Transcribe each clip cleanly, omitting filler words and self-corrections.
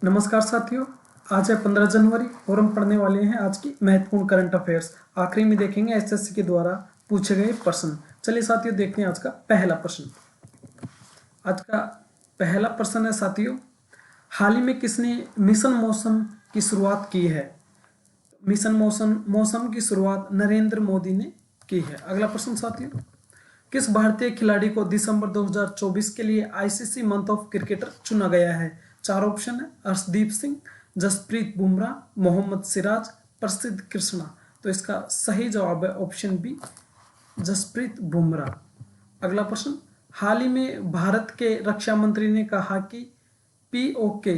नमस्कार साथियों। आज है 15 जनवरी और हम पढ़ने वाले हैं आज की महत्वपूर्ण करंट अफेयर्स। आखिरी में देखेंगे एसएससी के द्वारा पूछे गए प्रश्न। चलिए साथियों देखते हैं आज का पहला प्रश्न। आज का पहला प्रश्न है साथियों, हाल ही में किसने मिशन मौसम की शुरुआत की है? मिशन मौसम की शुरुआत नरेंद्र मोदी ने की है। अगला प्रश्न साथियों, किस भारतीय खिलाड़ी को दिसंबर 2024 के लिए आईसीसी मंथ ऑफ क्रिकेटर चुना गया है? चार ऑप्शन है, अर्शदीप सिंह, जसप्रीत बुमराह, मोहम्मद सिराज, प्रसिद्ध कृष्णा। तो इसका सही जवाब है ऑप्शन बी, जसप्रीत बुमराह। अगला प्रश्न, हाल ही में भारत के रक्षा मंत्री ने कहा कि पीओके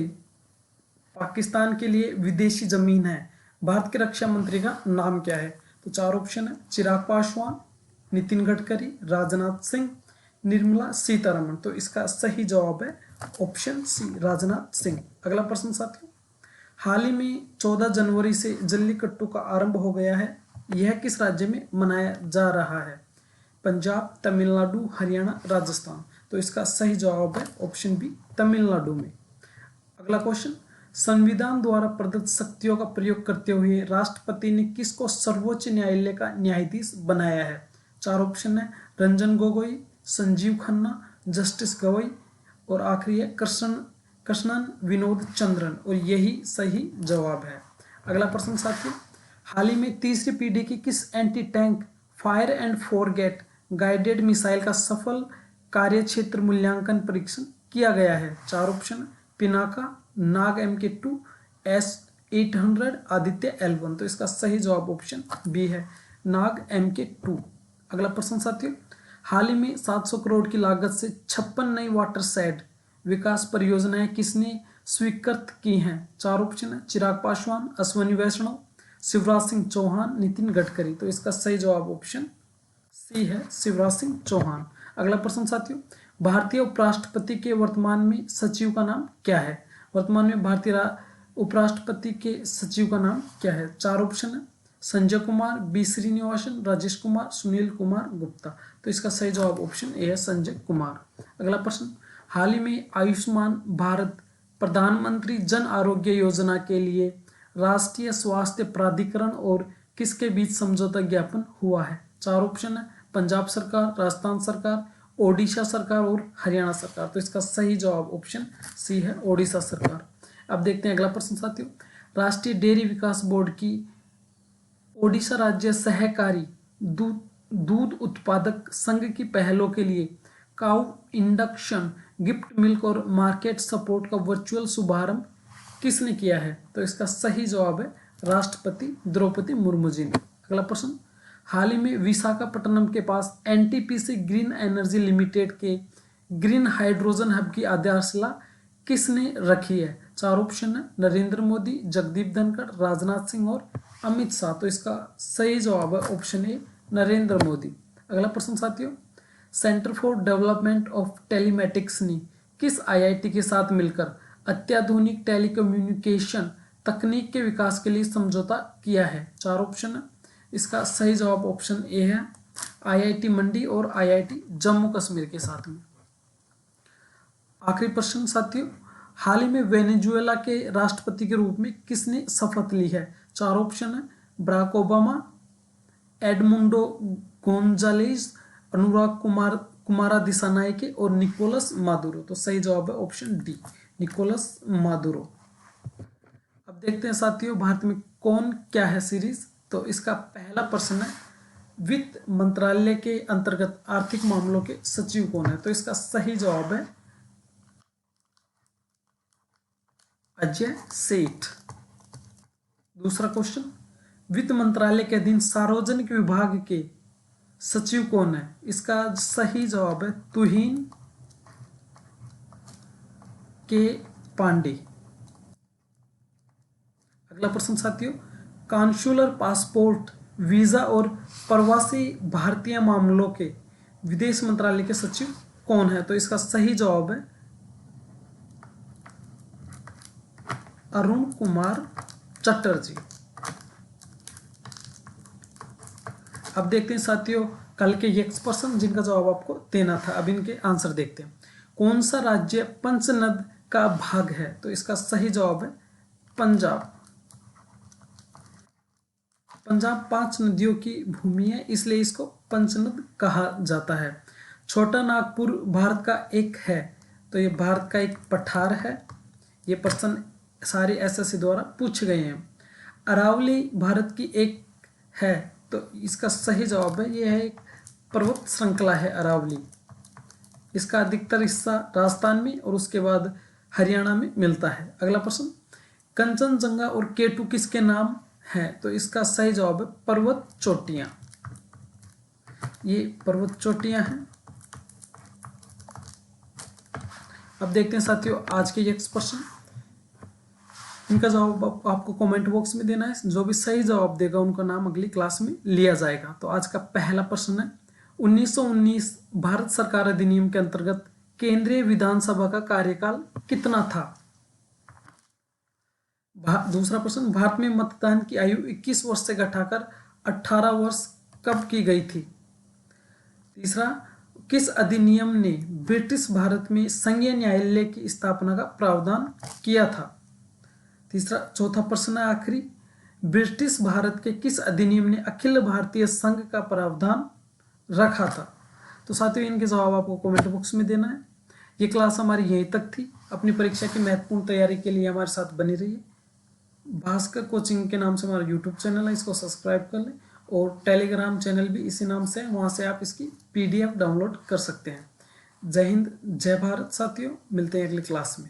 पाकिस्तान के लिए विदेशी जमीन है। भारत के रक्षा मंत्री का नाम क्या है? तो चार ऑप्शन है, चिराग पासवान, नितिन गडकरी, राजनाथ सिंह, निर्मला सीतारमण। तो इसका सही जवाब है ऑप्शन सी, राजनाथ सिंह। अगला प्रश्न साथियों, हाल ही में 14 जनवरी से जल्लीकट्टू का आरंभ हो गया है। यह किस राज्य में मनाया जा रहा है? पंजाब, तमिलनाडु, हरियाणा, राजस्थान। तो इसका सही जवाब है ऑप्शन बी, तमिलनाडु में। अगला क्वेश्चन, संविधान द्वारा प्रदत्त शक्तियों का प्रयोग करते हुए राष्ट्रपति ने किसको सर्वोच्च न्यायालय का न्यायाधीश बनाया है? चार ऑप्शन है, रंजन गोगोई, संजीव खन्ना, जस्टिस गवई और आखिरी है कृष्णन विनोद चंद्रन, और यही सही जवाब है। अगला प्रश्न साथियों, हाल ही में तीसरी पीढ़ी की किस anti tank fire and forget guided missile का सफल कार्यक्षेत्र मूल्यांकन परीक्षण किया गया है? चार ऑप्शन है, पिनाका, नाग MK2, S-800, आदित्य L1। तो इसका सही जवाब ऑप्शन बी है, नाग MK2। अगला प्रश्न साथियों, हाल ही में 700 करोड़ की लागत से 56 नई वाटर शेड विकास परियोजनाएं किसने स्वीकृत की हैं? चार ऑप्शन है, चिराग पासवान, अश्विनी वैष्णव, शिवराज सिंह चौहान, नितिन गडकरी। तो इसका सही जवाब ऑप्शन सी है, शिवराज सिंह चौहान। अगला प्रश्न साथियों, भारतीय उपराष्ट्रपति के वर्तमान में सचिव का नाम क्या है? वर्तमान में भारतीय उपराष्ट्रपति के सचिव का नाम क्या है? चार ऑप्शन है, संजय कुमार, बी श्रीनिवासन, राजेश कुमार, सुनील कुमार गुप्ता। तो इसका सही जवाब ऑप्शन ए है, संजय कुमार। अगला प्रश्न, हाल ही में आयुष्मान भारत प्रधानमंत्री जन आरोग्य योजना के लिए राष्ट्रीय स्वास्थ्य प्राधिकरण और किसके बीच समझौता ज्ञापन हुआ है? चार ऑप्शन है, पंजाब सरकार, राजस्थान सरकार, ओडिशा सरकार और हरियाणा सरकार। तो इसका सही जवाब ऑप्शन सी है, ओडिशा सरकार। अब देखते हैं अगला प्रश्न साथियों, राष्ट्रीय डेयरी विकास बोर्ड की ओडिशा राज्य सहकारी दूध उत्पादक संघ की पहलों के लिए काउ इंडक्शन, गिफ्ट मिल्क और मार्केट सपोर्ट का वर्चुअल शुभारंभ किसने किया है? तो इसका सही जवाब है राष्ट्रपति द्रौपदी मुर्मू जी ने। अगला प्रश्न, हाल ही में विशाखापट्टनम के पास एनटीपीसी ग्रीन एनर्जी लिमिटेड के ग्रीन हाइड्रोजन हब की आधारशिला किसने रखी है? चार ऑप्शन है, नरेंद्र मोदी, जगदीप धनखड़, राजनाथ सिंह और अमित शाह। तो इसका सही जवाब है ऑप्शन ए, नरेंद्र मोदी। अगला प्रश्न साथियों, centre for development of telematics ने किस आईआईटी के साथ मिलकर अत्याधुनिक टेलीकम्युनिकेशन तकनीक के विकास के लिए समझौता किया है? चार ऑप्शन है, इसका सही जवाब ऑप्शन ए है, आईआईटी मंडी और आईआईटी जम्मू कश्मीर के साथ में। आखिरी प्रश्न साथियों, हाल ही में वेनेजुएला के राष्ट्रपति के रूप में किसने शपथ ली है? चार ऑप्शन है, बराक ओबामा, एडमुंडो गोंजालेज, अनुराग कुमारा दिसानायके और निकोलस मादुरो। तो सही जवाब है ऑप्शन डी, निकोलस मादुरो। अब देखते हैं साथियों, भारत में कौन क्या है सीरीज। तो इसका पहला प्रश्न है, वित्त मंत्रालय के अंतर्गत आर्थिक मामलों के सचिव कौन है? तो इसका सही जवाब है अजय सेठ। दूसरा क्वेश्चन, वित्त मंत्रालय के अधीन सार्वजनिक विभाग के सचिव कौन है? इसका सही जवाब है तुहिन के पांडे। अगला प्रश्न साथियों, कॉन्सुलर पासपोर्ट, वीजा और प्रवासी भारतीय मामलों के विदेश मंत्रालय के सचिव कौन है? तो इसका सही जवाब है अरुण कुमार चटर्जी। अब देखते हैं साथियों कल के यक्स प्रश्न जिनका जवाब आपको देना था। अब इनके आंसर देखते हैं। कौन सा राज्य पंचनद का भाग है? तो इसका सही जवाब है पंजाब। पंजाब 5 नदियों की भूमि है, इसलिए इसको पंचनद कहा जाता है। छोटा नागपुर भारत का एक है, तो ये भारत का एक पठार है। ये प्रश्न सारे एसएससी द्वारा पूछे गए हैं। अरावली भारत की एक है, तो इसका सही जवाब है, ये है एक पर्वत श्रृंखला है अरावली। इसका अधिकतर हिस्सा राजस्थान में और उसके बाद हरियाणा में मिलता है। अगला प्रश्न, कंचनजंगा और केटू किसके नाम है? तो इसका सही जवाब है पर्वत चोटियां। ये पर्वत चोटियां हैं। अब देखते हैं साथियों आज के नेक्स्ट प्रश्न। इनका जवाब आपको कमेंट बॉक्स में देना है। जो भी सही जवाब देगा उनका नाम अगली क्लास में लिया जाएगा। तो आज का पहला प्रश्न है, 1919 भारत सरकार अधिनियम के अंतर्गत केंद्रीय विधानसभा का कार्यकाल कितना था? दूसरा प्रश्न, भारत में मतदान की आयु 21 वर्ष से घटाकर 18 वर्ष कब की गई थी? तीसरा, किस अधिनियम ने ब्रिटिश भारत में संघीय न्यायालय की स्थापना का प्रावधान किया था? चौथा प्रश्न है आखिरी, ब्रिटिश भारत के किस अधिनियम ने अखिल भारतीय संघ का प्रावधान रखा था? तो साथियों इनके जवाब आपको कमेंट बॉक्स में देना है। ये क्लास हमारी यहीं तक थी। अपनी परीक्षा की महत्वपूर्ण तैयारी के लिए हमारे साथ बने रहिए। भास्कर कोचिंग के नाम से हमारा यूट्यूब चैनल है, इसको सब्सक्राइब कर लें, और टेलीग्राम चैनल भी इसी नाम से है, वहाँ से आप इसकी PDF डाउनलोड कर सकते हैं। जय हिंद, जय भारत साथियों, मिलते हैं अगली क्लास में।